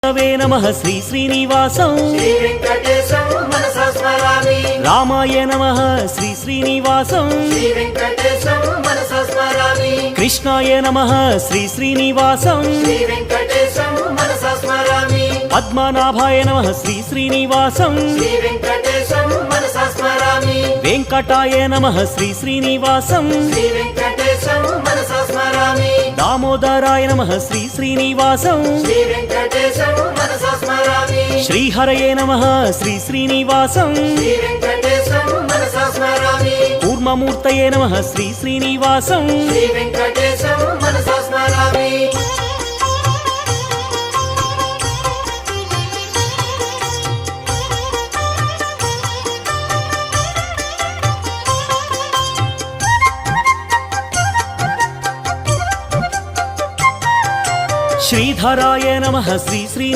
नमः श्री श्रीनिवासं श्री वेंकटेशं मनसा स्मरामि। रामाय नमः श्री श्रीनिवासं श्री वेंकटेशं मनसा स्मरामि। कृष्णाय नमः श्री श्रीनिवासं श्री वेंकटेशं मनसा स्मरामि। पद्मनाभाय नमः श्री श्रीनिवासं श्री वेंकटेशं मनसा स्मरामि। वेंकटाय नमः श्री श्रीनिवासं श्री वेंकटेशं मनसा स्मरामि। दामोदराय नमः श्री श्रीनिवासं श्री वेंकटेशं मनसा स्मरामि। श्रीहरये नमः श्री श्रीनिवासं श्री वेंकटेशं मनसा स्मरामि। कूर्ममूर्तये नमः श्री श्रीनिवासं श्री वेंकटेशं मनसा स्मरामि। श्रीधराय नमः श्री श्री